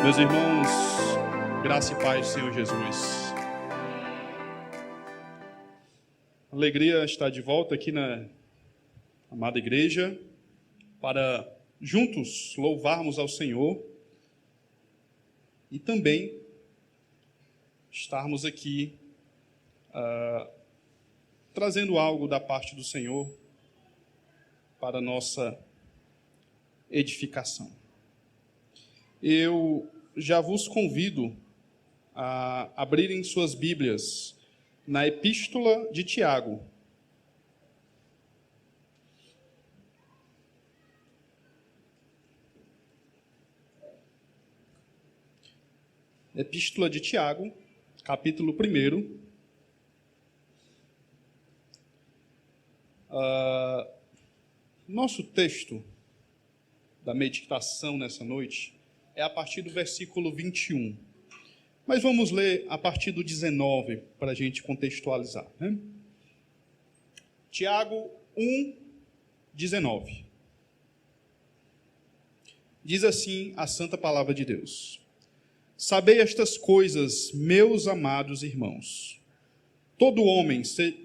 Meus irmãos, graça e paz do Senhor Jesus. Alegria estar de volta aqui na amada igreja para juntos louvarmos ao Senhor e também estarmos aqui trazendo algo da parte do Senhor para a nossa edificação. Eu já vos convido a abrirem suas Bíblias na Epístola de Tiago. Epístola de Tiago, capítulo 1. Nosso texto da meditação nessa noite é a partir do versículo 21. Mas vamos ler a partir do 19 para a gente contextualizar, né? Tiago 1, 19. Diz assim a santa palavra de Deus: Sabei estas coisas, meus amados irmãos. Todo homem,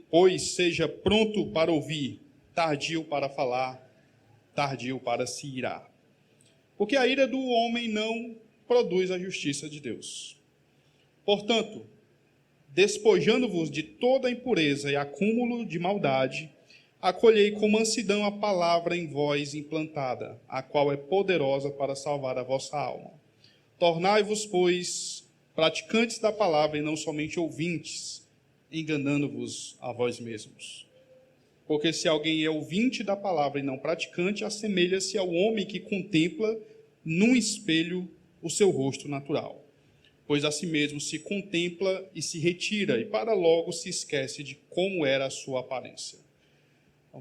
pois, seja pronto para ouvir, tardio para falar, tardio para se irar. Porque a ira do homem não produz a justiça de Deus. Portanto, despojando-vos de toda impureza e acúmulo de maldade, acolhei com mansidão a palavra em vós implantada, a qual é poderosa para salvar a vossa alma. Tornai-vos, pois, praticantes da palavra e não somente ouvintes, enganando-vos a vós mesmos. Porque se alguém é ouvinte da palavra e não praticante, assemelha-se ao homem que contempla num espelho o seu rosto natural. Pois a si mesmo se contempla e se retira, e para logo se esquece de como era a sua aparência.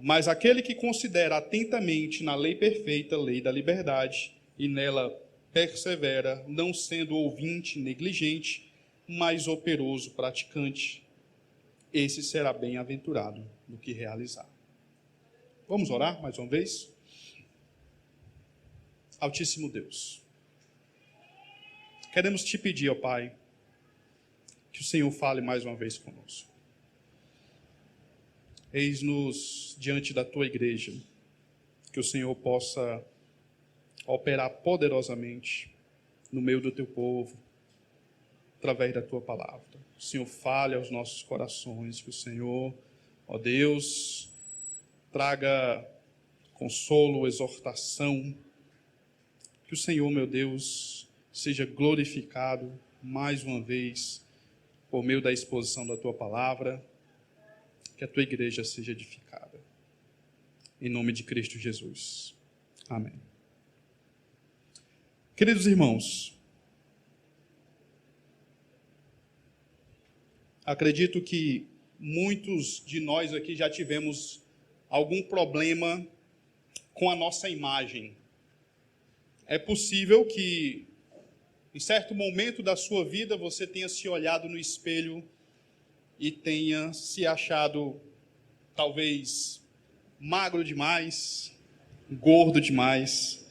Mas aquele que considera atentamente na lei perfeita, lei da liberdade, e nela persevera, não sendo ouvinte negligente, mas operoso praticante, esse será bem-aventurado no que realizar. Vamos orar mais uma vez? Altíssimo Deus, queremos te pedir, ó Pai, que o Senhor fale mais uma vez conosco. Eis-nos diante da tua igreja, que o Senhor possa operar poderosamente no meio do teu povo, através da tua palavra. O Senhor fale aos nossos corações, que o Senhor, ó Deus, traga consolo, exortação, que o Senhor, meu Deus, seja glorificado mais uma vez por meio da exposição da tua palavra, que a tua igreja seja edificada. Em nome de Cristo Jesus. Amém. Queridos irmãos, acredito que muitos de nós aqui já tivemos algum problema com a nossa imagem. É possível que, em certo momento da sua vida, você tenha se olhado no espelho e tenha se achado, talvez, magro demais, gordo demais,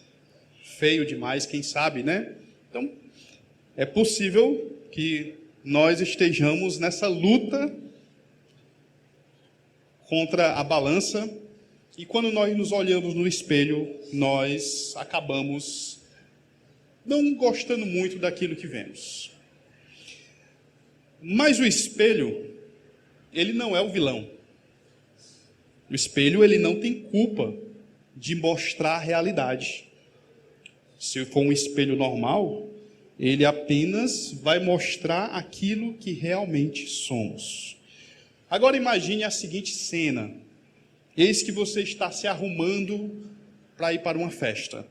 feio demais, quem sabe, né? Então, é possível que nós estejamos nessa luta contra a balança, e quando nós nos olhamos no espelho, nós acabamos não gostando muito daquilo que vemos. Mas o espelho, ele não é o vilão. O espelho, ele não tem culpa de mostrar a realidade. Se for um espelho normal, ele apenas vai mostrar aquilo que realmente somos. Agora imagine a seguinte cena. Eis que você está se arrumando para ir para uma festa.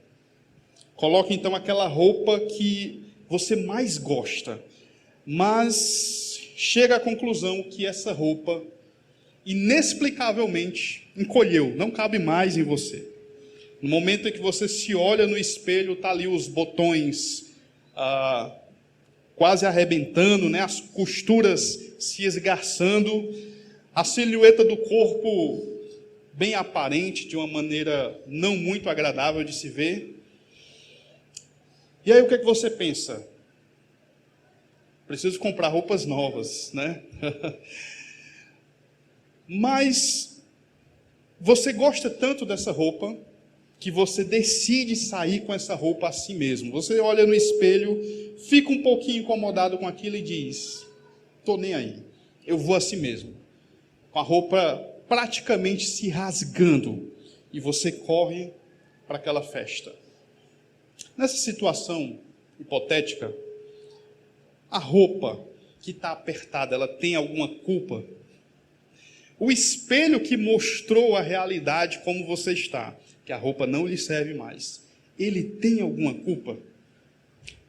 Coloque então aquela roupa que você mais gosta, mas chega à conclusão que essa roupa inexplicavelmente encolheu, não cabe mais em você. No momento em que você se olha no espelho, está ali os botões quase arrebentando, né? As costuras se esgarçando, a silhueta do corpo bem aparente, de uma maneira não muito agradável de se ver. E aí o que é que você pensa? preciso comprar roupas novas, né? Mas você gosta tanto dessa roupa que você decide sair com essa roupa a si mesmo. Você olha no espelho, fica um pouquinho incomodado com aquilo e diz: estou nem aí, eu vou a si mesmo. Com a roupa praticamente se rasgando, e você corre para aquela festa. Nessa situação hipotética, a roupa que está apertada, ela tem alguma culpa? O espelho que mostrou a realidade como você está, que a roupa não lhe serve mais, ele tem alguma culpa?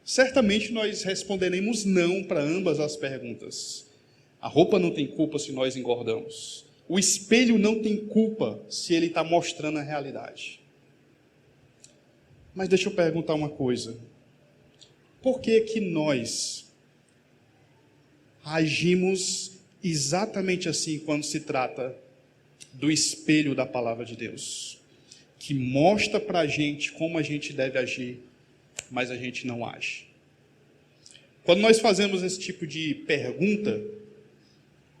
Certamente nós responderemos não para ambas as perguntas. A roupa não tem culpa se nós engordamos. O espelho não tem culpa se ele está mostrando a realidade. Mas deixa eu perguntar uma coisa. Por que que nós agimos exatamente assim quando se trata do espelho da palavra de Deus, que mostra para a gente como a gente deve agir, mas a gente não age? Quando nós fazemos esse tipo de pergunta,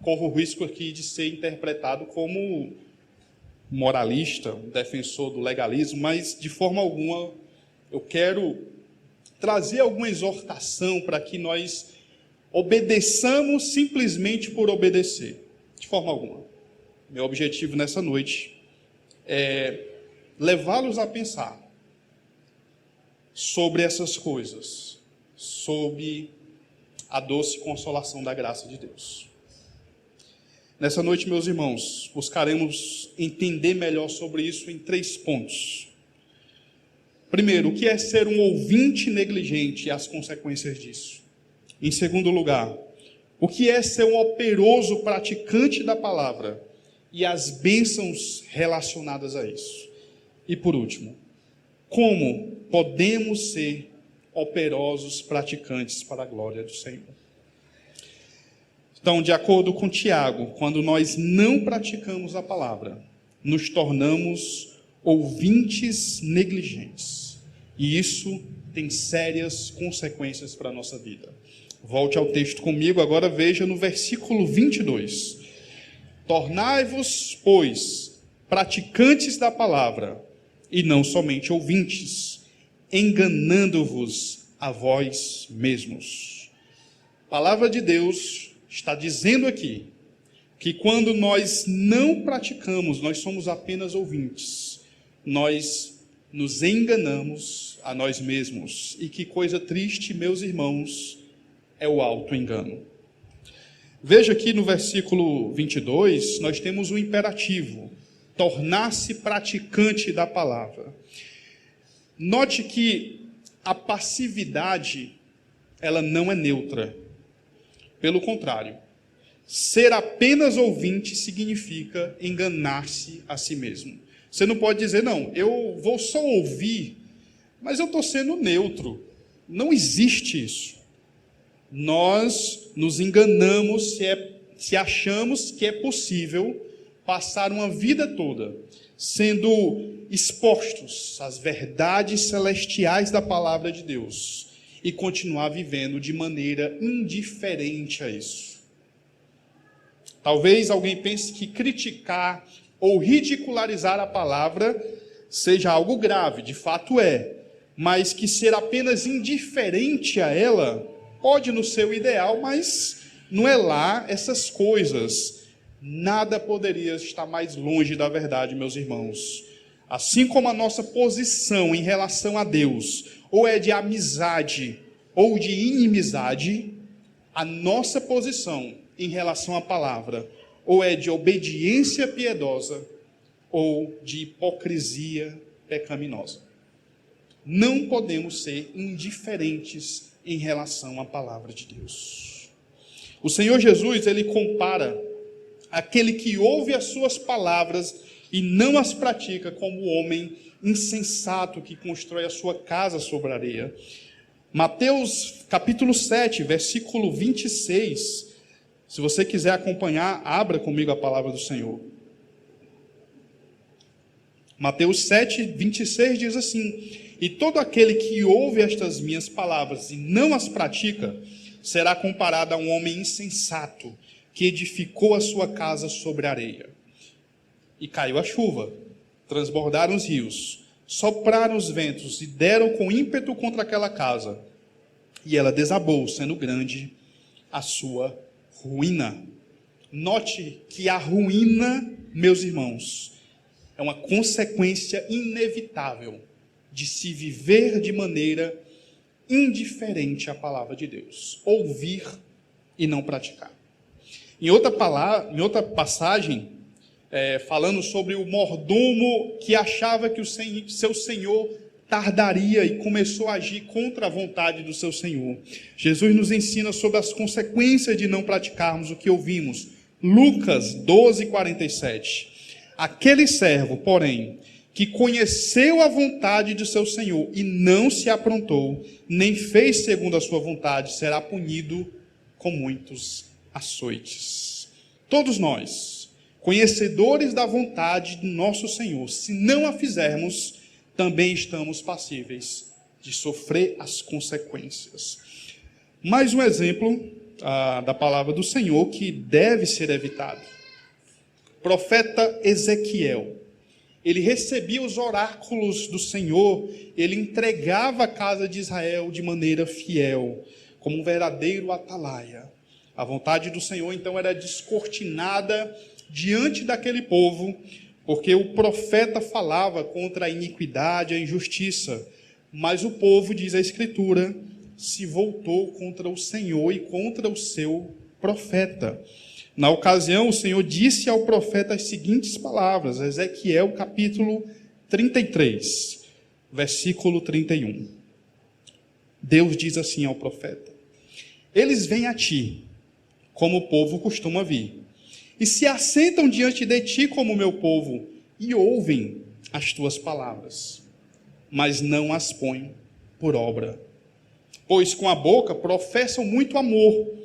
corre o risco aqui de ser interpretado como moralista, um defensor do legalismo, mas de forma alguma eu quero trazer alguma exortação para que nós obedeçamos simplesmente por obedecer. De forma alguma. Meu objetivo nessa noite é levá-los a pensar sobre essas coisas, sobre a doce consolação da graça de Deus. Nessa noite, meus irmãos, buscaremos entender melhor sobre isso em 3 pontos. Primeiro, o que é ser um ouvinte negligente e as consequências disso? Em segundo lugar, o que é ser um operoso praticante da palavra e as bênçãos relacionadas a isso? E por último, como podemos ser operosos praticantes para a glória do Senhor? Então, de acordo com Tiago, quando nós não praticamos a palavra, nos tornamos ouvintes negligentes. E isso tem sérias consequências para a nossa vida. Volte ao texto comigo, agora veja no versículo 22. Tornai-vos, pois, praticantes da palavra, e não somente ouvintes, enganando-vos a vós mesmos. A palavra de Deus está dizendo aqui que quando nós não praticamos, nós somos apenas ouvintes. Nós nos enganamos a nós mesmos. E que coisa triste, meus irmãos, é o auto-engano. Veja aqui no versículo 22, nós temos um imperativo: tornar-se praticante da palavra. Note que a passividade, ela não é neutra. Pelo contrário, ser apenas ouvinte significa enganar-se a si mesmo. Você não pode dizer: não, eu vou só ouvir, mas eu estou sendo neutro. Não existe isso. Nós nos enganamos se achamos que é possível passar uma vida toda sendo expostos às verdades celestiais da palavra de Deus e continuar vivendo de maneira indiferente a isso. Talvez alguém pense que criticar ou ridicularizar a palavra seja algo grave, de fato é, mas que ser apenas indiferente a ela pode não ser o ideal, mas não é lá essas coisas. Nada poderia estar mais longe da verdade, meus irmãos. Assim como a nossa posição em relação a Deus, ou é de amizade, ou de inimizade, a nossa posição em relação à palavra, ou é de obediência piedosa, ou de hipocrisia pecaminosa. Não podemos ser indiferentes em relação à palavra de Deus. O Senhor Jesus, ele compara aquele que ouve as suas palavras e não as pratica como o homem insensato que constrói a sua casa sobre a areia. Mateus capítulo 7, versículo 26. Se você quiser acompanhar, abra comigo a palavra do Senhor. Mateus 7, 26 diz assim: e todo aquele que ouve estas minhas palavras e não as pratica, será comparada a um homem insensato que edificou a sua casa sobre a areia. E caiu a chuva, transbordaram os rios, sopraram os ventos e deram com ímpeto contra aquela casa. E ela desabou, sendo grande a sua ruína. Note que a ruína, meus irmãos, é uma consequência inevitável de se viver de maneira indiferente à palavra de Deus. Ouvir e não praticar. Em outra passagem, falando sobre o mordomo que achava que seu senhor tardaria e começou a agir contra a vontade do seu senhor. Jesus nos ensina sobre as consequências de não praticarmos o que ouvimos. Lucas 12:47. Aquele servo, porém, que conheceu a vontade de seu senhor e não se aprontou, nem fez segundo a sua vontade, será punido com muitos açoites. Todos nós, conhecedores da vontade do nosso Senhor, se não a fizermos, também estamos passíveis de sofrer as consequências. Mais um exemplo da palavra do Senhor que deve ser evitado. Profeta Ezequiel. Ele recebia os oráculos do Senhor, ele entregava a casa de Israel de maneira fiel, como um verdadeiro atalaia. A vontade do Senhor, então, era descortinada diante daquele povo, porque o profeta falava contra a iniquidade, a injustiça, mas o povo, diz a Escritura, se voltou contra o Senhor e contra o seu profeta. Na ocasião, o Senhor disse ao profeta as seguintes palavras, Ezequiel capítulo 33, versículo 31. Deus diz assim ao profeta: eles vêm a ti, como o povo costuma vir, e se assentam diante de ti como meu povo, e ouvem as tuas palavras, mas não as põem por obra. Pois com a boca professam muito amor,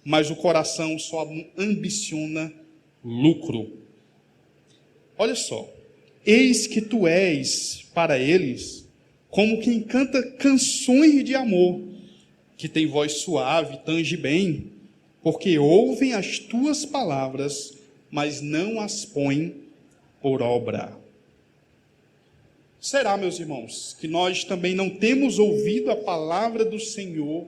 mas o coração só ambiciona lucro. Olha só, eis que tu és para eles como quem canta canções de amor, que tem voz suave, tange bem, porque ouvem as tuas palavras, mas não as põem por obra. Será, meus irmãos, que nós também não temos ouvido a palavra do Senhor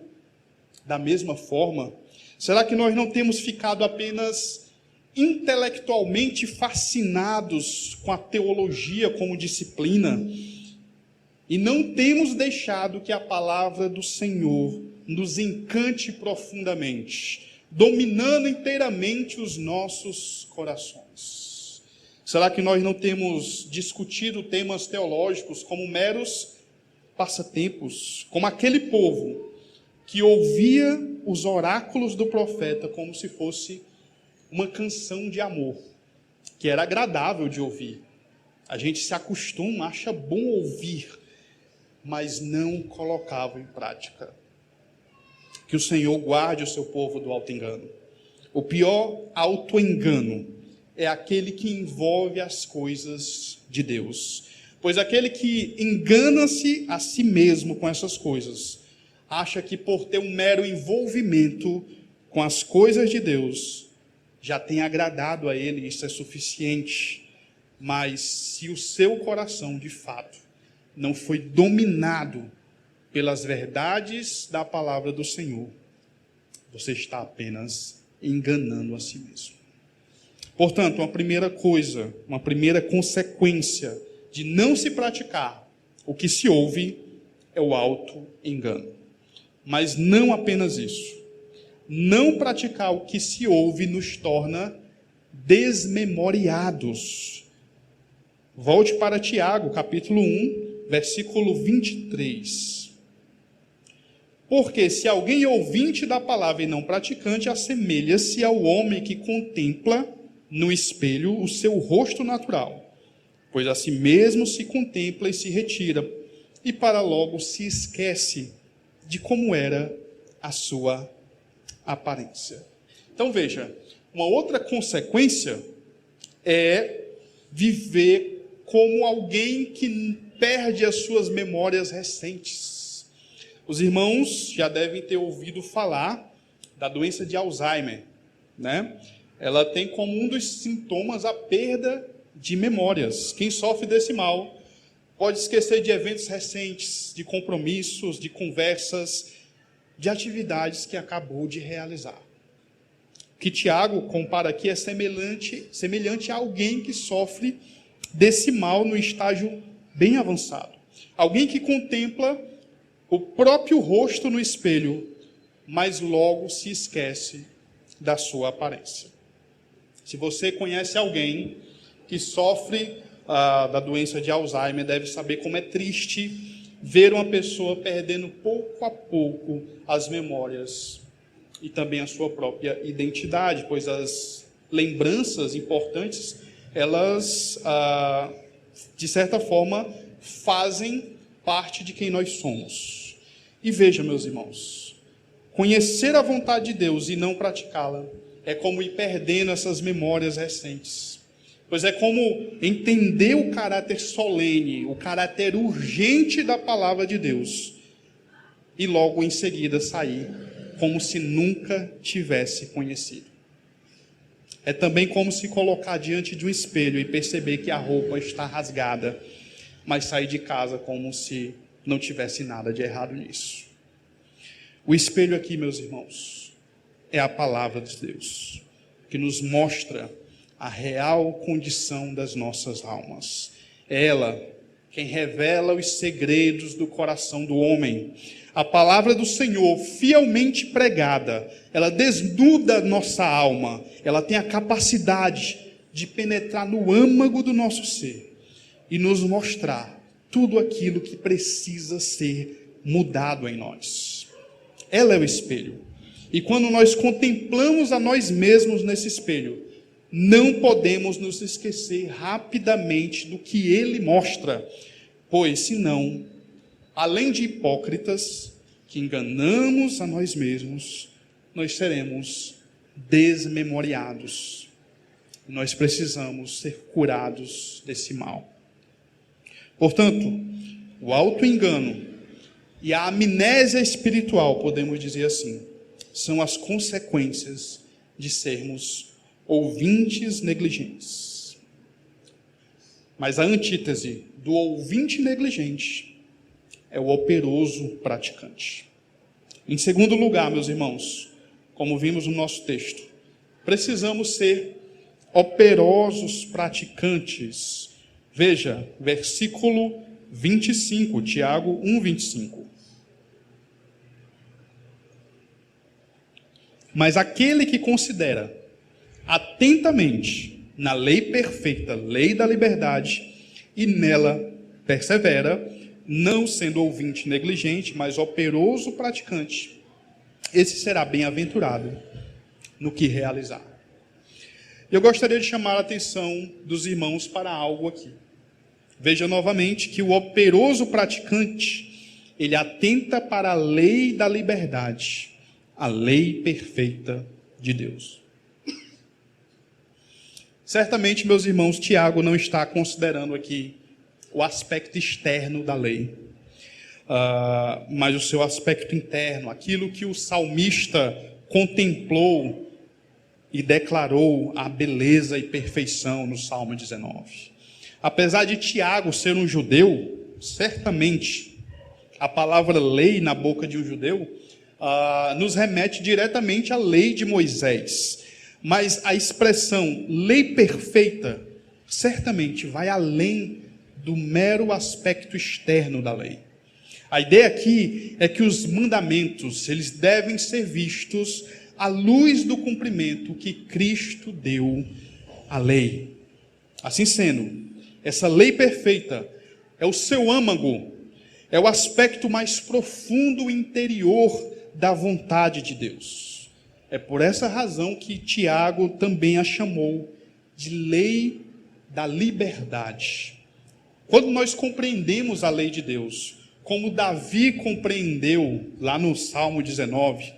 da mesma forma? Será que nós não temos ficado apenas intelectualmente fascinados com a teologia como disciplina e não temos deixado que a palavra do Senhor nos encante profundamente, dominando inteiramente os nossos corações? Será que nós não temos discutido temas teológicos como meros passatempos, como aquele povo que ouvia os oráculos do profeta como se fosse uma canção de amor, que era agradável de ouvir? A gente se acostuma, acha bom ouvir, mas não colocava em prática. Que o Senhor guarde o seu povo do auto-engano. O pior auto-engano é aquele que envolve as coisas de Deus. Pois aquele que engana-se a si mesmo com essas coisas, acha que por ter um mero envolvimento com as coisas de Deus, já tem agradado a ele, isso é suficiente. Mas se o seu coração, de fato, não foi dominado pelas verdades da palavra do Senhor, você está apenas enganando a si mesmo. Portanto, uma primeira coisa, uma primeira consequência de não se praticar o que se ouve é o auto-engano. Mas não apenas isso. Não praticar o que se ouve nos torna desmemoriados. Volte para Tiago, capítulo 1, versículo 23. Porque se alguém é ouvinte da palavra e não praticante, assemelha-se ao homem que contempla no espelho o seu rosto natural, pois a si mesmo se contempla e se retira, e para logo se esquece de como era a sua aparência. Então veja, uma outra consequência é viver como alguém que perde as suas memórias recentes. Os irmãos já devem ter ouvido falar da doença de Alzheimer, né? Ela tem como um dos sintomas a perda de memórias. Quem sofre desse mal pode esquecer de eventos recentes, de compromissos, de conversas, de atividades que acabou de realizar. O que Tiago compara aqui é semelhante a alguém que sofre desse mal no estágio bem avançado. Alguém que contempla o próprio rosto no espelho, mas logo se esquece da sua aparência. Se você conhece alguém que sofre da doença de Alzheimer, deve saber como é triste ver uma pessoa perdendo pouco a pouco as memórias e também a sua própria identidade, pois as lembranças importantes, elas, de certa forma, fazem parte de quem nós somos. E veja, meus irmãos, conhecer a vontade de Deus e não praticá-la é como ir perdendo essas memórias recentes. Pois é como entender o caráter solene, o caráter urgente da palavra de Deus e logo em seguida sair como se nunca tivesse conhecido. É também como se colocar diante de um espelho e perceber que a roupa está rasgada, mas sair de casa como se não tivesse nada de errado nisso. O espelho aqui, meus irmãos, é a palavra de Deus, que nos mostra a real condição das nossas almas. É ela quem revela os segredos do coração do homem. A palavra do Senhor, fielmente pregada, ela desnuda nossa alma, ela tem a capacidade de penetrar no âmago do nosso ser e nos mostrar tudo aquilo que precisa ser mudado em nós. Ela é o espelho. E quando nós contemplamos a nós mesmos nesse espelho, não podemos nos esquecer rapidamente do que ele mostra, pois senão, além de hipócritas, que enganamos a nós mesmos, nós seremos desmemoriados. Nós precisamos ser curados desse mal. Portanto, o auto-engano e a amnésia espiritual, podemos dizer assim, são as consequências de sermos ouvintes negligentes. Mas a antítese do ouvinte negligente é o operoso praticante. Em segundo lugar, meus irmãos, como vimos no nosso texto, precisamos ser operosos praticantes. Veja, versículo 25, Tiago 1:25. Mas aquele que considera atentamente na lei perfeita, lei da liberdade, e nela persevera, não sendo ouvinte negligente, mas operoso praticante, esse será bem-aventurado no que realizar. Eu gostaria de chamar a atenção dos irmãos para algo aqui. Veja novamente que o operoso praticante, ele atenta para a lei da liberdade, a lei perfeita de Deus. Certamente, meus irmãos, Tiago não está considerando aqui o aspecto externo da lei, mas o seu aspecto interno, aquilo que o salmista contemplou e declarou a beleza e perfeição no Salmo 19. Apesar de Tiago ser um judeu, certamente a palavra lei na boca de um judeu nos remete diretamente à lei de Moisés. Mas a expressão lei perfeita certamente vai além do mero aspecto externo da lei. A ideia aqui é que os mandamentos, eles devem ser vistos à luz do cumprimento que Cristo deu à lei. Assim sendo, essa lei perfeita é o seu âmago, é o aspecto mais profundo e interior da vontade de Deus. É por essa razão que Tiago também a chamou de lei da liberdade. Quando nós compreendemos a lei de Deus, como Davi compreendeu lá no Salmo 19,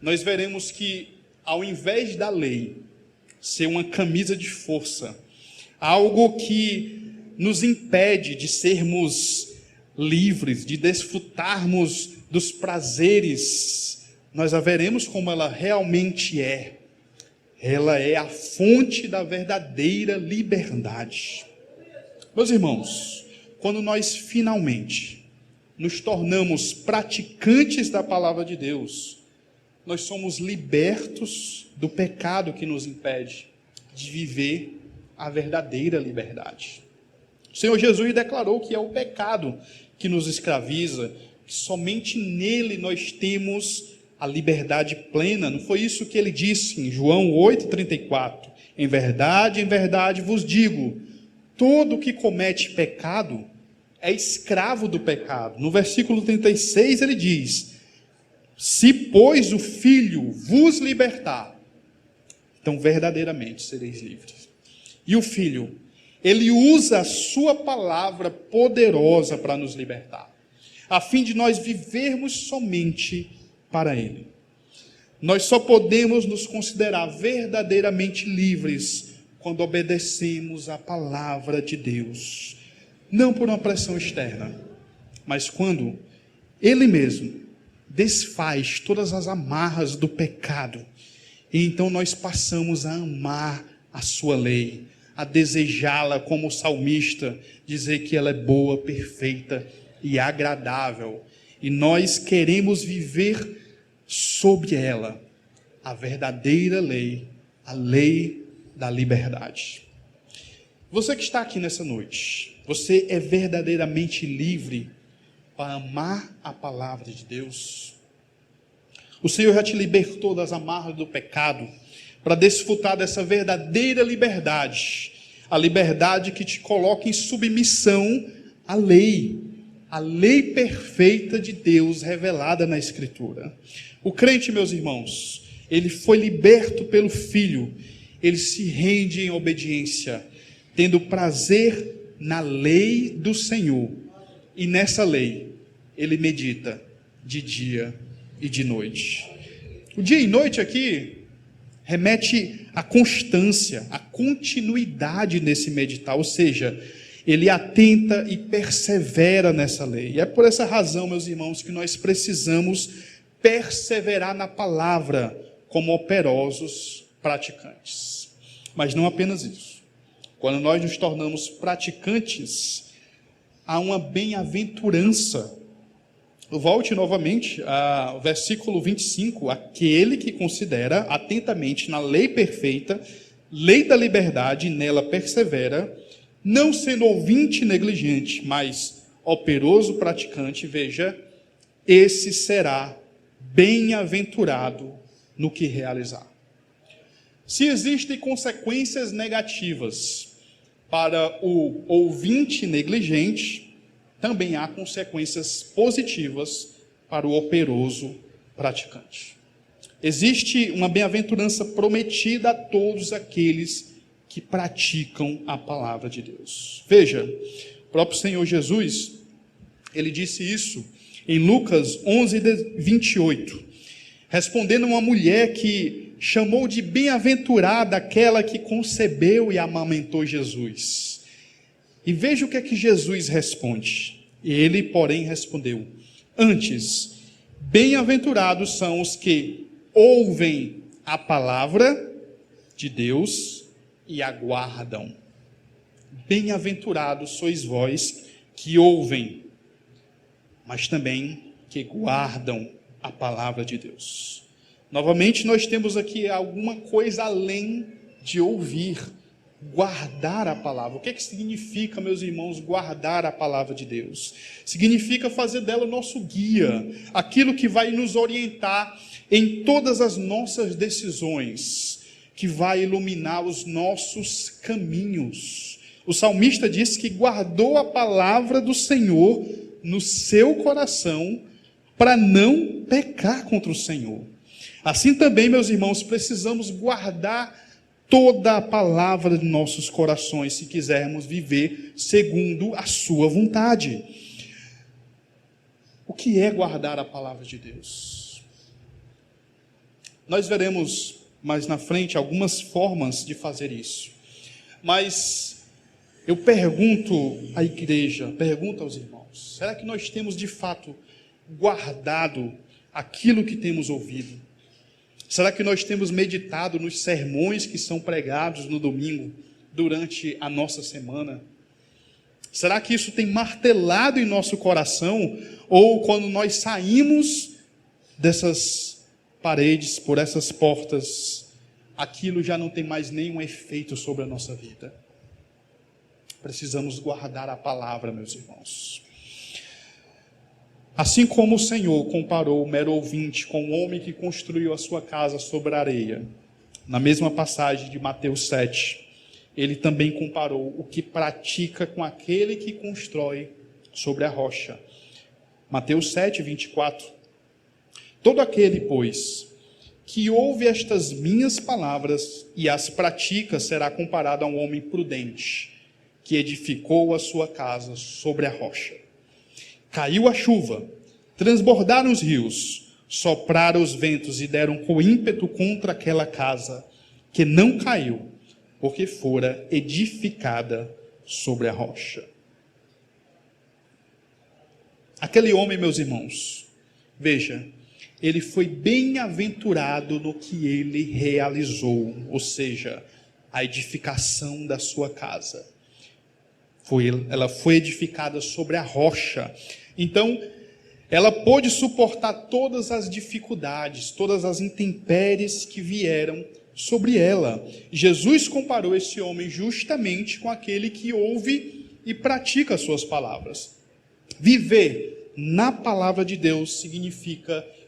nós veremos que ao invés da lei ser uma camisa de força, algo que nos impede de sermos livres, de desfrutarmos dos prazeres, nós a veremos como ela realmente é. Ela é a fonte da verdadeira liberdade. Meus irmãos, quando nós finalmente nos tornamos praticantes da palavra de Deus, nós somos libertos do pecado que nos impede de viver a verdadeira liberdade. O Senhor Jesus declarou que é o pecado que nos escraviza, que somente nele nós temos a liberdade plena. Não foi isso que ele disse em João 8,34? Em verdade vos digo, todo que comete pecado é escravo do pecado. No versículo 36 ele diz: se, pois, o Filho vos libertar, então verdadeiramente sereis livres. E o Filho, ele usa a sua palavra poderosa para nos libertar, a fim de nós vivermos somente para ele. Nós só podemos nos considerar verdadeiramente livres quando obedecemos a palavra de Deus, não por uma pressão externa, mas quando ele mesmo desfaz todas as amarras do pecado, e então nós passamos a amar a sua lei, a desejá-la, como o salmista, dizer que ela é boa, perfeita e agradável, e nós queremos viver sobre ela a verdadeira lei, a lei da liberdade. Você que está aqui nessa noite, você é verdadeiramente livre para amar a palavra de Deus? O Senhor já te libertou das amarras do pecado para desfrutar dessa verdadeira liberdade, a liberdade que te coloca em submissão à lei, a lei perfeita de Deus revelada na Escritura. O crente, meus irmãos, ele foi liberto pelo Filho, ele se rende em obediência, tendo prazer na lei do Senhor, e nessa lei ele medita de dia e de noite. O dia e noite aqui remete à constância, à continuidade nesse meditar, ou seja, ele atenta e persevera nessa lei. E é por essa razão, meus irmãos, que nós precisamos perseverar na palavra como operosos praticantes. Mas não apenas isso. Quando nós nos tornamos praticantes, há uma bem-aventurança. Volte novamente ao versículo 25. Aquele que considera atentamente na lei perfeita, lei da liberdade, e nela persevera, não sendo ouvinte negligente, mas operoso praticante, veja, esse será bem-aventurado no que realizar. Se existem consequências negativas para o ouvinte negligente, também há consequências positivas para o operoso praticante. Existe uma bem-aventurança prometida a todos aqueles que praticam a palavra de Deus. Veja, o próprio Senhor Jesus, ele disse isso em Lucas 11:28, respondendo a uma mulher que chamou de bem-aventurada aquela que concebeu e amamentou Jesus. E veja o que é que Jesus responde. Ele, porém, respondeu: antes, bem-aventurados são os que ouvem a palavra de Deus e aguardam. Bem-aventurados sois vós que ouvem, mas também que guardam a palavra de Deus. Novamente, nós temos aqui alguma coisa além de ouvir, guardar a palavra. O que é que significa, meus irmãos, guardar a palavra de Deus? Significa fazer dela o nosso guia, aquilo que vai nos orientar em todas as nossas decisões, que vai iluminar os nossos caminhos. O salmista diz que guardou a palavra do Senhor no seu coração para não pecar contra o Senhor. Assim também, meus irmãos, precisamos guardar toda a palavra de nossos corações, se quisermos viver segundo a sua vontade. O que é guardar a palavra de Deus? Nós veremos mais na frente algumas formas de fazer isso. Mas eu pergunto à igreja, pergunto aos irmãos, será que nós temos de fato guardado aquilo que temos ouvido? Será que nós temos meditado nos sermões que são pregados no domingo, durante a nossa semana? Será que isso tem martelado em nosso coração? Ou quando nós saímos dessas paredes, por essas portas, aquilo já não tem mais nenhum efeito sobre a nossa vida? Precisamos guardar a palavra, meus irmãos. Assim como o Senhor comparou o mero ouvinte com o homem que construiu a sua casa sobre a areia, na mesma passagem de Mateus 7, ele também comparou o que pratica com aquele que constrói sobre a rocha. Mateus 7, 24. Todo aquele, pois, que ouve estas minhas palavras e as pratica, será comparado a um homem prudente, que edificou a sua casa sobre a rocha. Caiu a chuva, transbordaram os rios, sopraram os ventos e deram com ímpeto contra aquela casa, que não caiu, porque fora edificada sobre a rocha. Aquele homem, meus irmãos, veja, ele foi bem-aventurado no que ele realizou, ou seja, a edificação da sua casa. Ela foi edificada sobre a rocha. Então, ela pôde suportar todas as dificuldades, todas as intempéries que vieram sobre ela. Jesus comparou esse homem justamente com aquele que ouve e pratica as suas palavras. Viver na palavra de Deus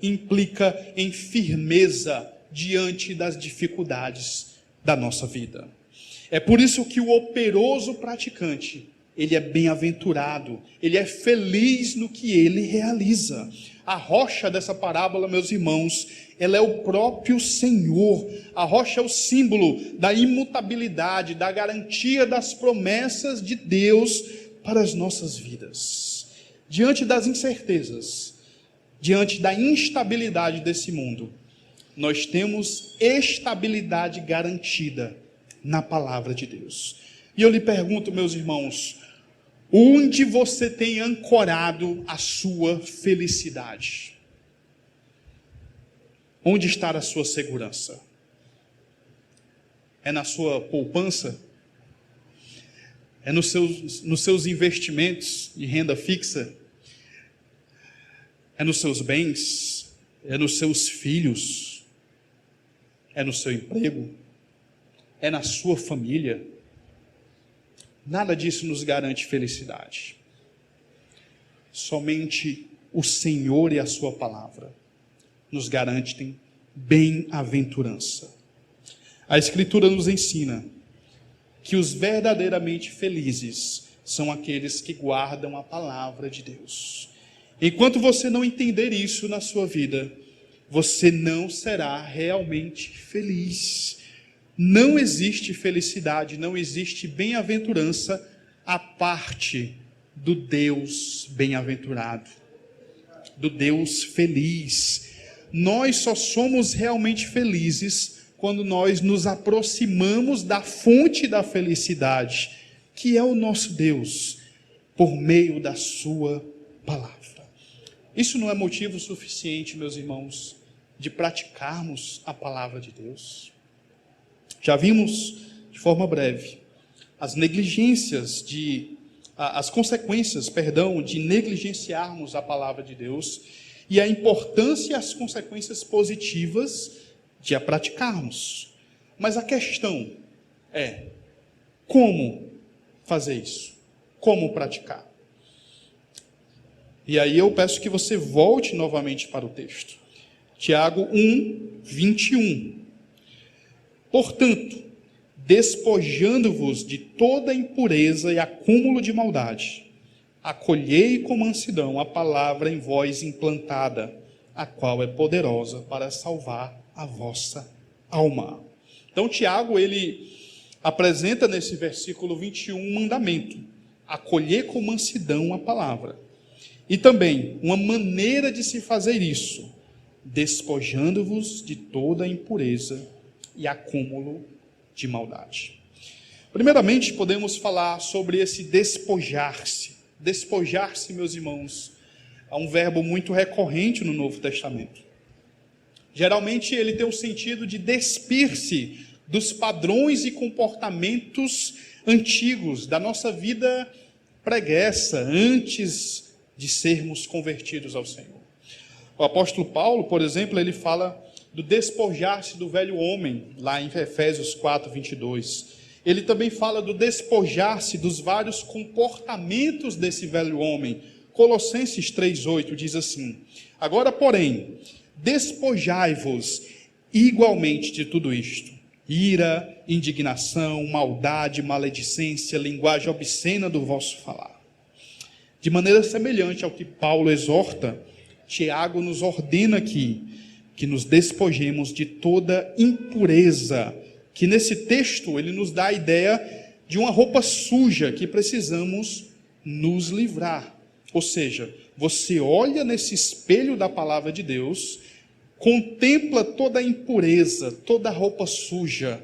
implica em firmeza diante das dificuldades da nossa vida. É por isso que o operoso praticante, ele é bem-aventurado, ele é feliz no que ele realiza. A rocha dessa parábola, meus irmãos, ela é o próprio Senhor. A rocha é o símbolo da imutabilidade, da garantia das promessas de Deus para as nossas vidas. Diante das incertezas, diante da instabilidade desse mundo, nós temos estabilidade garantida na palavra de Deus. E eu lhe pergunto, meus irmãos, onde você tem ancorado a sua felicidade? Onde está a sua segurança? É na sua poupança? É nos seus investimentos de renda fixa? É nos seus bens? É nos seus filhos? É no seu emprego? É na sua família? Nada disso nos garante felicidade. Somente o Senhor e a sua palavra nos garantem bem-aventurança. A Escritura nos ensina que os verdadeiramente felizes são aqueles que guardam a palavra de Deus. Enquanto você não entender isso na sua vida, você não será realmente feliz. Não existe felicidade, não existe bem-aventurança à parte do Deus bem-aventurado, do Deus feliz. Nós só somos realmente felizes quando nós nos aproximamos da fonte da felicidade, que é o nosso Deus, por meio da sua palavra. Isso não é motivo suficiente, meus irmãos, de praticarmos a palavra de Deus? Já vimos, de forma breve, as consequências de negligenciarmos a palavra de Deus e a importância e as consequências positivas de a praticarmos. Mas a questão é, como fazer isso? Como praticar? E aí eu peço que você volte novamente para o texto. Tiago 1, 21. Portanto, despojando-vos de toda impureza e acúmulo de maldade, acolhei com mansidão a palavra em vós implantada, a qual é poderosa para salvar a vossa alma. Então, Tiago, ele apresenta nesse versículo 21 um mandamento: acolher com mansidão a palavra. E também uma maneira de se fazer isso: despojando-vos de toda impureza e acúmulo de maldade. Primeiramente, podemos falar sobre esse despojar-se. Despojar-se, meus irmãos, é um verbo muito recorrente no Novo Testamento. Geralmente ele tem o sentido de despir-se dos padrões e comportamentos antigos da nossa vida pregressa, antes de sermos convertidos ao Senhor. O apóstolo Paulo, por exemplo, ele fala do despojar-se do velho homem, lá em Efésios 4, 22. Ele também fala do despojar-se dos vários comportamentos desse velho homem. Colossenses 3,8 diz assim: agora, porém, despojai-vos igualmente de tudo isto: ira, indignação, maldade, maledicência, linguagem obscena do vosso falar. De maneira semelhante ao que Paulo exorta, Tiago nos ordena aqui que nos despojemos de toda impureza, que nesse texto ele nos dá a ideia de uma roupa suja que precisamos nos livrar. Ou seja, você olha nesse espelho da palavra de Deus, contempla toda a impureza, toda a roupa suja,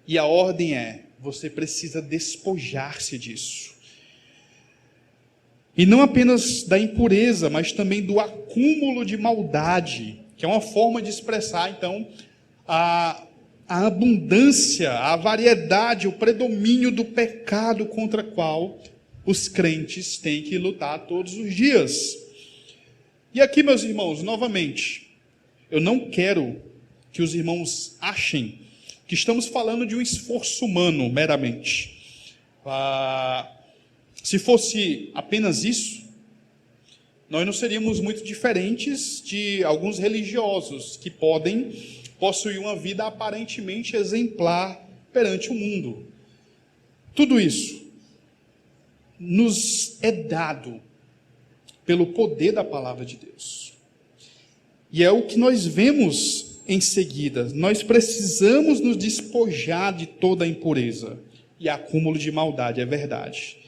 e a ordem é: você precisa despojar-se disso. E não apenas da impureza, mas também do acúmulo de maldade, que é uma forma de expressar, então, a abundância, a variedade, o predomínio do pecado contra o qual os crentes têm que lutar todos os dias. E aqui, meus irmãos, novamente, eu não quero que os irmãos achem que estamos falando de um esforço humano meramente. Se fosse apenas isso, nós não seríamos muito diferentes de alguns religiosos que podem possuir uma vida aparentemente exemplar perante o mundo. Tudo isso nos é dado pelo poder da palavra de Deus. E é o que nós vemos em seguida. Nós precisamos nos despojar de toda a impureza e acúmulo de maldade, é verdade.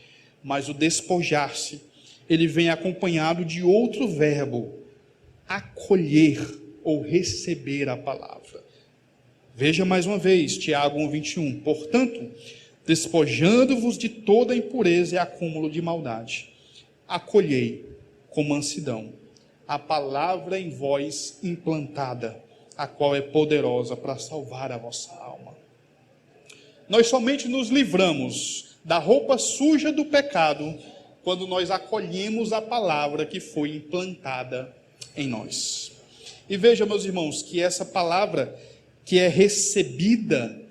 Mas o despojar-se, ele vem acompanhado de outro verbo: acolher ou receber a palavra. Veja mais uma vez, Tiago 1,21. Portanto, despojando-vos de toda a impureza e acúmulo de maldade, acolhei com mansidão a palavra em vós implantada, a qual é poderosa para salvar a vossa alma. Nós somente nos livramos da roupa suja do pecado quando nós acolhemos a palavra que foi implantada em nós. E veja, meus irmãos, que essa palavra que é recebida,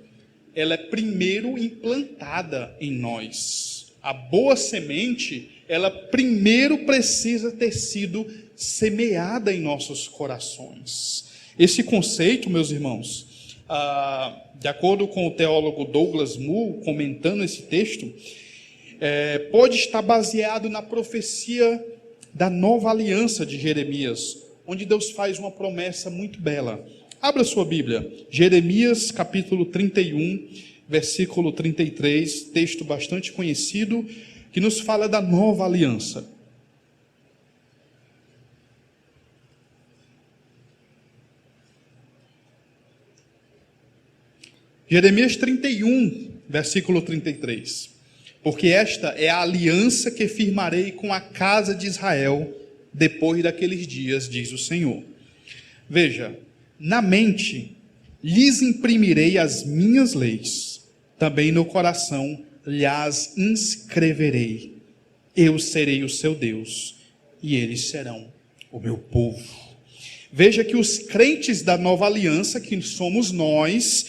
ela é primeiro implantada em nós. A boa semente, ela primeiro precisa ter sido semeada em nossos corações. Esse conceito, meus irmãos, de acordo com o teólogo Douglas Moo, comentando esse texto, pode estar baseado na profecia da nova aliança de Jeremias, onde Deus faz uma promessa muito bela. Abra sua Bíblia, Jeremias capítulo 31, versículo 33, texto bastante conhecido, que nos fala da nova aliança. Jeremias 31, versículo 33. Porque esta é a aliança que firmarei com a casa de Israel depois daqueles dias, diz o Senhor. Veja, na mente lhes imprimirei as minhas leis, também no coração lhas inscreverei. Eu serei o seu Deus, e eles serão o meu povo. Veja que os crentes da nova aliança, que somos nós,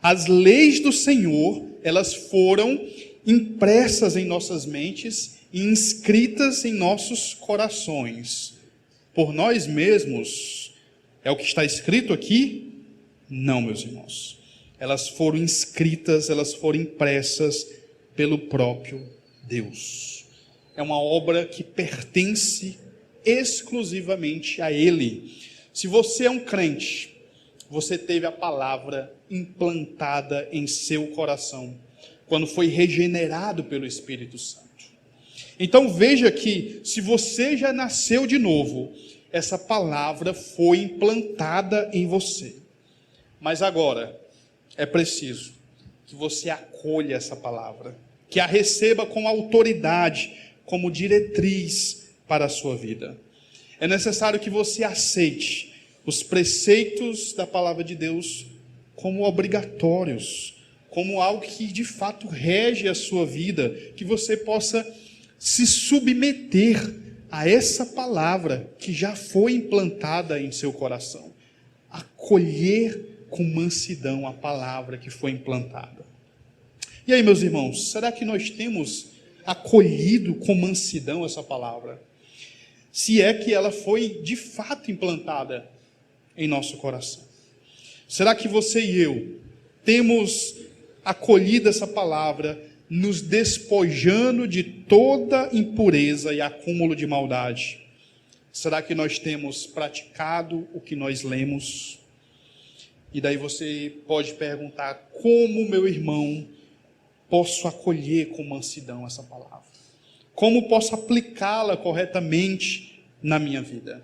as leis do Senhor, elas foram impressas em nossas mentes e inscritas em nossos corações. Por nós mesmos, é o que está escrito aqui? Não, meus irmãos. Elas foram inscritas, elas foram impressas pelo próprio Deus. É uma obra que pertence exclusivamente a Ele. Se você é um crente, você teve a palavra implantada em seu coração, quando foi regenerado pelo Espírito Santo. Então veja que, se você já nasceu de novo, essa palavra foi implantada em você. Mas agora, é preciso que você acolha essa palavra, que a receba com autoridade, como diretriz para a sua vida. É necessário que você aceite os preceitos da palavra de Deus como obrigatórios, como algo que de fato rege a sua vida, que você possa se submeter a essa palavra que já foi implantada em seu coração. Acolher com mansidão a palavra que foi implantada. E aí, meus irmãos, será que nós temos acolhido com mansidão essa palavra? Se é que ela foi de fato implantada em nosso coração. Será que você e eu temos acolhido essa palavra, nos despojando de toda impureza e acúmulo de maldade? Será que nós temos praticado o que nós lemos? E daí você pode perguntar: como, meu irmão, posso acolher com mansidão essa palavra? Como posso aplicá-la corretamente na minha vida?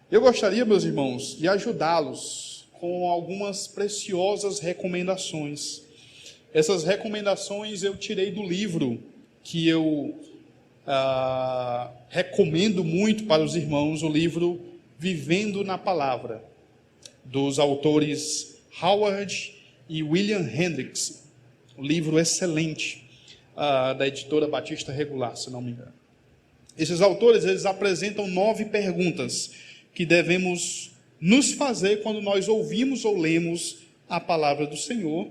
Eu gostaria, meus irmãos, de ajudá-los com algumas preciosas recomendações. Essas recomendações eu tirei do livro que eu recomendo muito para os irmãos, o livro Vivendo na Palavra, dos autores Howard e William Hendricks. Um livro excelente, da editora Batista Regular, se não me engano. Esses autores, eles apresentam 9 perguntas que devemos nos fazer quando nós ouvimos ou lemos a palavra do Senhor,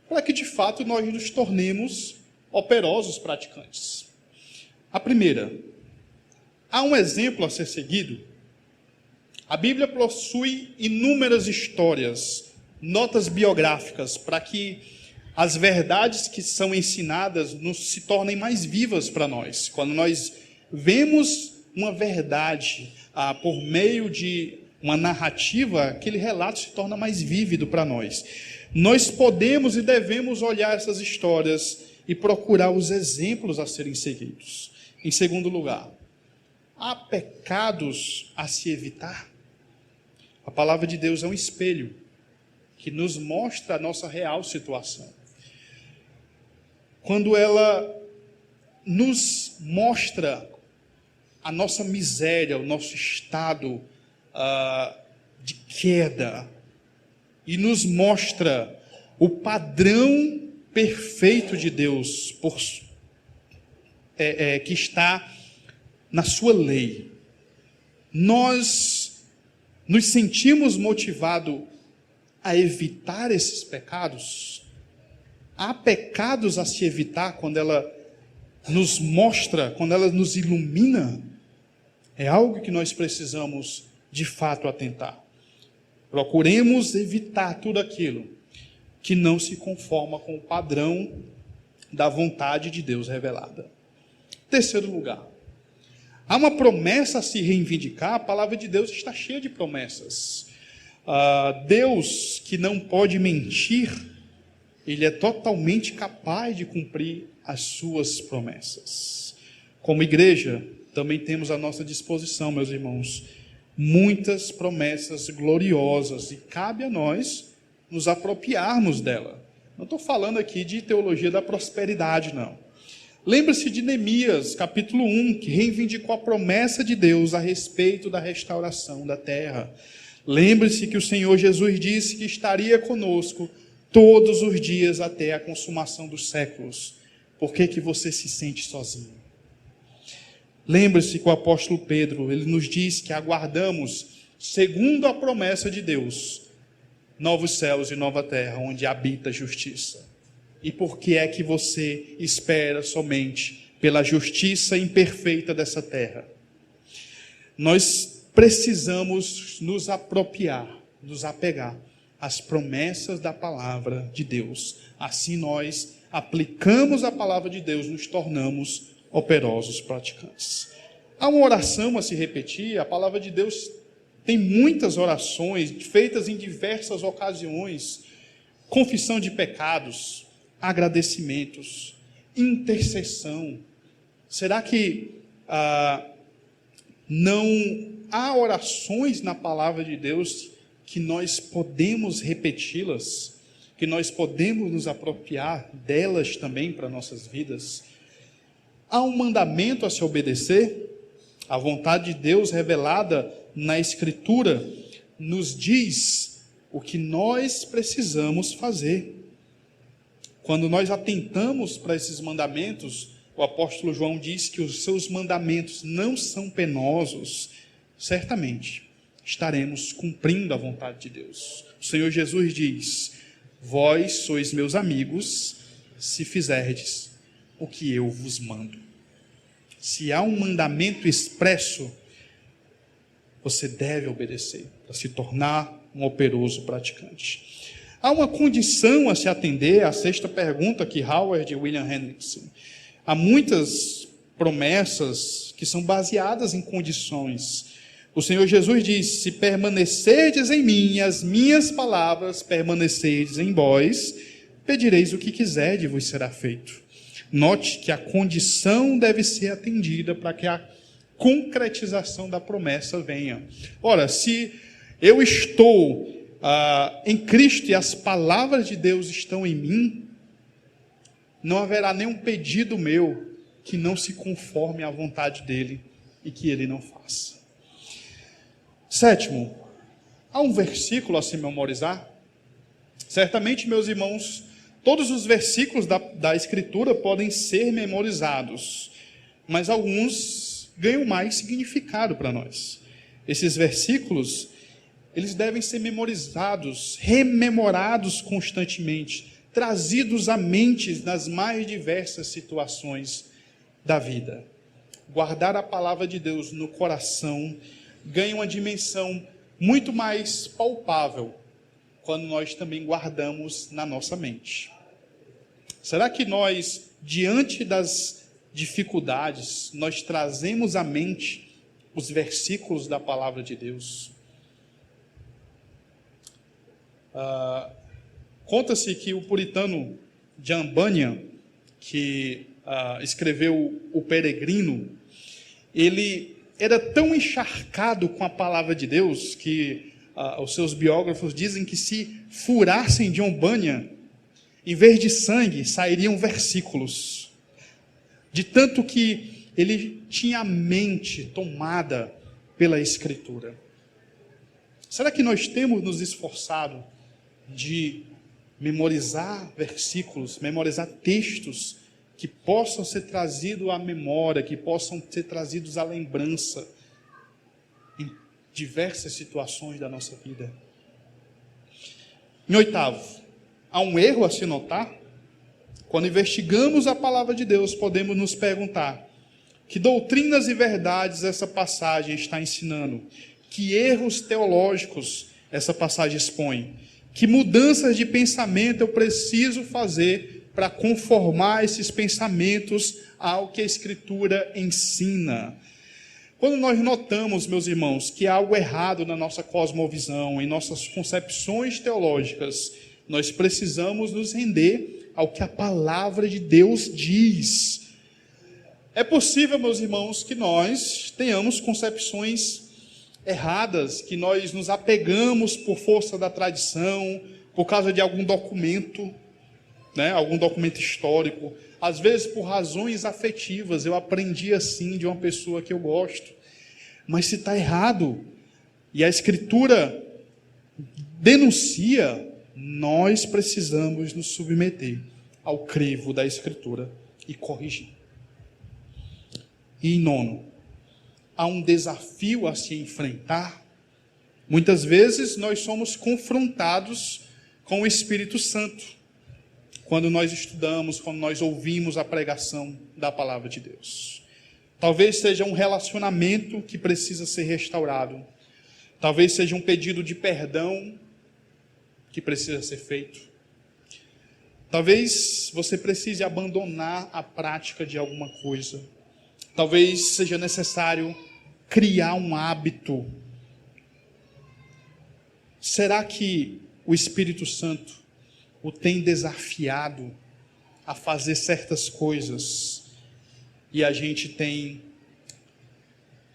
para que de fato nós nos tornemos operosos praticantes. A primeira: há um exemplo a ser seguido. A Bíblia possui inúmeras histórias, notas biográficas, para que as verdades que são ensinadas se tornem mais vivas para nós. Quando nós vemos uma verdade por meio de uma narrativa, aquele relato se torna mais vívido para nós. Nós podemos e devemos olhar essas histórias e procurar os exemplos a serem seguidos. Em segundo lugar, há pecados a se evitar? A palavra de Deus é um espelho que nos mostra a nossa real situação. Quando ela nos mostra a nossa miséria, o nosso estado de queda, e nos mostra o padrão perfeito de Deus que está na sua lei, nós nos sentimos motivados a evitar esses pecados? Há pecados a se evitar quando ela nos mostra, quando ela nos ilumina? É algo que nós precisamos de fato atentar. Procuremos evitar tudo aquilo que não se conforma com o padrão da vontade de Deus revelada. Terceiro lugar, há uma promessa a se reivindicar. A palavra de Deus está cheia de promessas. Deus, que não pode mentir, Ele é totalmente capaz de cumprir as suas promessas. Como igreja, também temos à nossa disposição, meus irmãos, muitas promessas gloriosas, e cabe a nós nos apropriarmos dela. Não estou falando aqui de teologia da prosperidade, não. Lembre-se de Neemias, capítulo 1, que reivindicou a promessa de Deus a respeito da restauração da terra. Lembre-se que o Senhor Jesus disse que estaria conosco todos os dias até a consumação dos séculos. Por que você se sente sozinho? Lembre-se que o apóstolo Pedro, ele nos diz que aguardamos, segundo a promessa de Deus, novos céus e nova terra, onde habita a justiça. E por que é que você espera somente pela justiça imperfeita dessa terra? Nós precisamos nos apropriar, nos apegar às promessas da palavra de Deus. Assim nós aplicamos a palavra de Deus, nos tornamos operosos praticantes. Há uma oração a se repetir. A palavra de Deus tem muitas orações feitas em diversas ocasiões: confissão de pecados, agradecimentos, intercessão. Será que não há orações na palavra de Deus que nós podemos repeti-las, que nós podemos nos apropriar delas também para nossas vidas? Há um mandamento a se obedecer. A vontade de Deus revelada na Escritura nos diz o que nós precisamos fazer. Quando nós atentamos para esses mandamentos, o apóstolo João diz que os seus mandamentos não são penosos, certamente estaremos cumprindo a vontade de Deus. O Senhor Jesus diz: vós sois meus amigos, se fizerdes o que eu vos mando. Se há um mandamento expresso, você deve obedecer, para se tornar um operoso praticante. Há uma condição a se atender, a sexta pergunta que Howard e William Hendrickson. Há muitas promessas que são baseadas em condições. O Senhor Jesus diz: se permanecerdes em mim, as minhas palavras permanecerdes em vós, pedireis o que quiserdes e vos será feito. Note que a condição deve ser atendida para que a concretização da promessa venha. Ora, se eu estou em Cristo e as palavras de Deus estão em mim, não haverá nenhum pedido meu que não se conforme à vontade dele e que ele não faça. Sétimo, há um versículo a se memorizar. Certamente, meus irmãos, todos os versículos da Escritura podem ser memorizados, mas alguns ganham mais significado para nós. Esses versículos, eles devem ser memorizados, rememorados constantemente, trazidos à mente nas mais diversas situações da vida. Guardar a palavra de Deus no coração ganha uma dimensão muito mais palpável quando nós também guardamos na nossa mente. Será que nós, diante das dificuldades, nós trazemos à mente os versículos da palavra de Deus? Conta-se que o puritano John Bunyan, que escreveu O Peregrino, ele era tão encharcado com a palavra de Deus que os seus biógrafos dizem que se furassem John Bunyan, em vez de sangue, sairiam versículos. De tanto que ele tinha a mente tomada pela Escritura. Será que nós temos nos esforçado de memorizar versículos, memorizar textos que possam ser trazidos à memória, que possam ser trazidos à lembrança em diversas situações da nossa vida? Em oitavo, há um erro a se notar. Quando investigamos a palavra de Deus, podemos nos perguntar: que doutrinas e verdades essa passagem está ensinando? Que erros teológicos essa passagem expõe? Que mudanças de pensamento eu preciso fazer para conformar esses pensamentos ao que a Escritura ensina? Quando nós notamos, meus irmãos, que há algo errado na nossa cosmovisão, em nossas concepções teológicas, nós precisamos nos render ao que a palavra de Deus diz. É possível, meus irmãos, que nós tenhamos concepções erradas, que nós nos apegamos por força da tradição, por causa de algum documento, algum documento histórico, às vezes por razões afetivas. Eu aprendi assim de uma pessoa que eu gosto, mas se está errado e a Escritura denuncia, nós precisamos nos submeter ao crivo da Escritura e corrigir. E em nono, há um desafio a se enfrentar. Muitas vezes nós somos confrontados com o Espírito Santo quando nós estudamos, quando nós ouvimos a pregação da palavra de Deus. Talvez seja um relacionamento que precisa ser restaurado. Talvez seja um pedido de perdão que precisa ser feito. Talvez você precise abandonar a prática de alguma coisa. Talvez seja necessário criar um hábito. Será que o Espírito Santo o tem desafiado a fazer certas coisas e a gente tem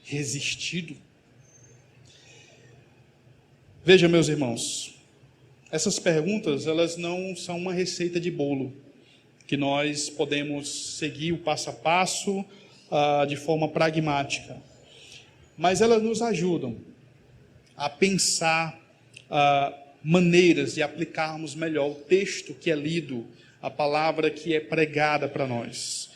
resistido? Veja, meus irmãos, essas perguntas, elas não são uma receita de bolo. que nós podemos seguir o passo a passo de forma pragmática, mas elas nos ajudam a pensar maneiras de aplicarmos melhor o texto que é lido, a palavra que é pregada para nós.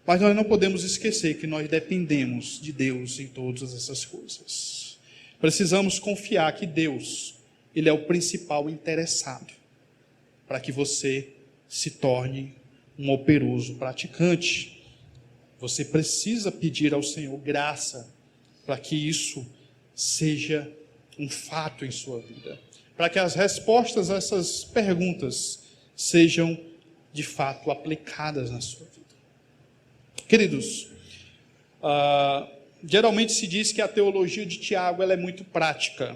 Mas nós não podemos esquecer que nós dependemos de Deus em todas essas coisas. Precisamos confiar que Deus, Ele é o principal interessado para que você se torne um operoso praticante. Você precisa pedir ao Senhor graça para que isso seja um fato em sua vida, para que as respostas a essas perguntas sejam de fato aplicadas na sua vida. Queridos, geralmente se diz que a teologia de Tiago ela é muito prática.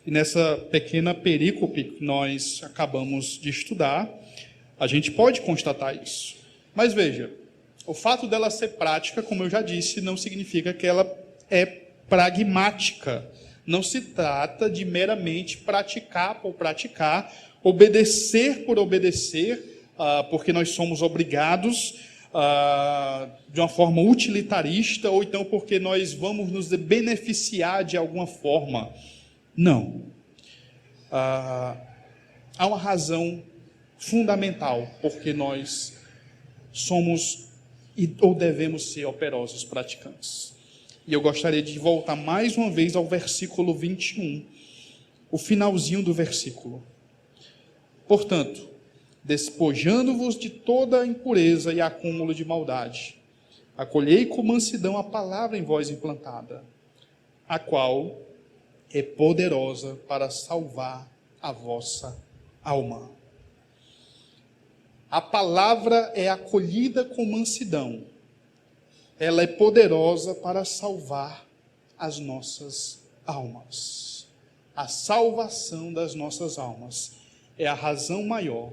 E nessa pequena perícope que nós acabamos de estudar, a gente pode constatar isso. Mas veja, o fato dela ser prática, como eu já disse, não significa que ela é pragmática. Não se trata de meramente praticar por praticar, obedecer por obedecer, porque nós somos obrigados, de uma forma utilitarista, ou então porque nós vamos nos beneficiar de alguma forma. Não. Há uma razão fundamental porque nós somos ou devemos ser operosos praticantes. E eu gostaria de voltar mais uma vez ao versículo 21, o finalzinho do versículo. Portanto, despojando-vos de toda impureza e acúmulo de maldade, acolhei com mansidão a palavra em vós implantada, a qual é poderosa para salvar a vossa alma. A palavra é acolhida com mansidão. Ela é poderosa para salvar as nossas almas. A salvação das nossas almas é a razão maior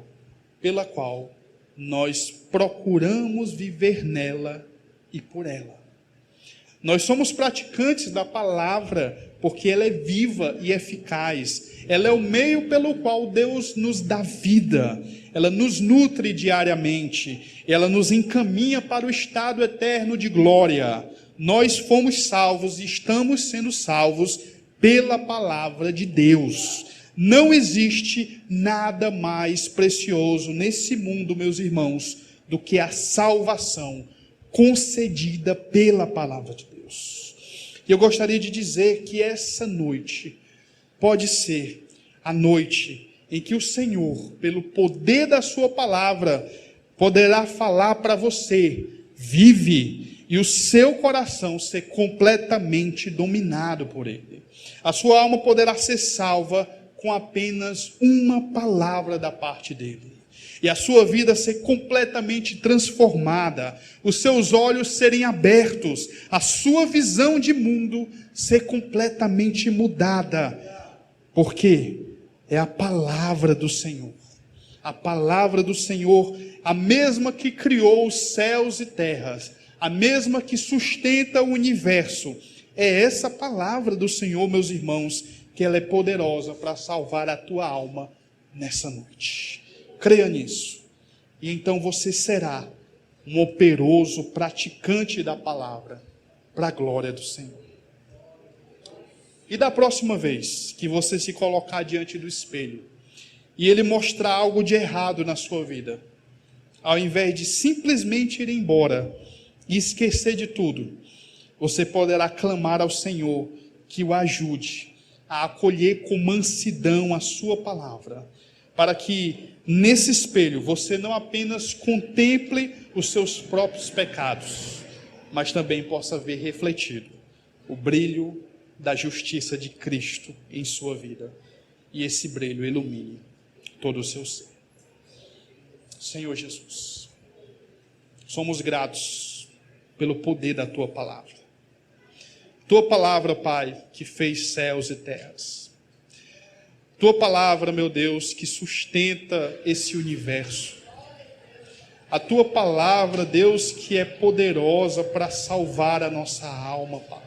pela qual nós procuramos viver nela e por ela. Nós somos praticantes da palavra porque ela é viva e eficaz. Ela é o meio pelo qual Deus nos dá vida. Ela nos nutre diariamente. Ela nos encaminha para o estado eterno de glória. Nós fomos salvos e estamos sendo salvos pela palavra de Deus. Não existe nada mais precioso nesse mundo, meus irmãos, do que a salvação concedida pela palavra de Deus. E eu gostaria de dizer que essa noite pode ser a noite em que o Senhor, pelo poder da sua palavra, poderá falar para você: vive, e o seu coração ser completamente dominado por Ele. A sua alma poderá ser salva com apenas uma palavra da parte dEle. E a sua vida ser completamente transformada, os seus olhos serem abertos, a sua visão de mundo ser completamente mudada. Porque é a palavra do Senhor. A palavra do Senhor, a mesma que criou os céus e terras, a mesma que sustenta o universo. É essa palavra do Senhor, meus irmãos, que ela é poderosa para salvar a tua alma nessa noite. Creia nisso. E então você será um operoso praticante da palavra, para a glória do Senhor. E da próxima vez que você se colocar diante do espelho, e ele mostrar algo de errado na sua vida, ao invés de simplesmente ir embora e esquecer de tudo, você poderá clamar ao Senhor que o ajude a acolher com mansidão a sua palavra, para que nesse espelho você não apenas contemple os seus próprios pecados, mas também possa ver refletido o brilho da justiça de Cristo em sua vida, e esse brilho ilumine todo o seu ser. Senhor Jesus, somos gratos pelo poder da tua palavra. Tua palavra, Pai, que fez céus e terras. Tua palavra, meu Deus, que sustenta esse universo. A tua palavra, Deus, que é poderosa para salvar a nossa alma, Pai.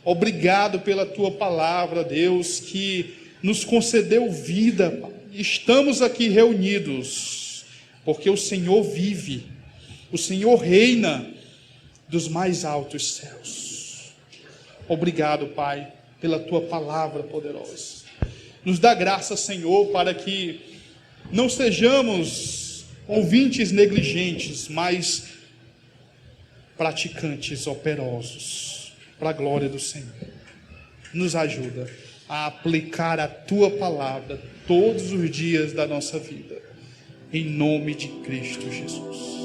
Obrigado pela tua palavra, Deus, que nos concedeu vida, Pai. Estamos aqui reunidos porque o Senhor vive, o Senhor reina dos mais altos céus. Obrigado, Pai, pela tua palavra poderosa. Nos dá graça, Senhor, para que não sejamos ouvintes negligentes, mas praticantes operosos, para a glória do Senhor. Nos ajuda a aplicar a tua palavra todos os dias da nossa vida, em nome de Cristo Jesus.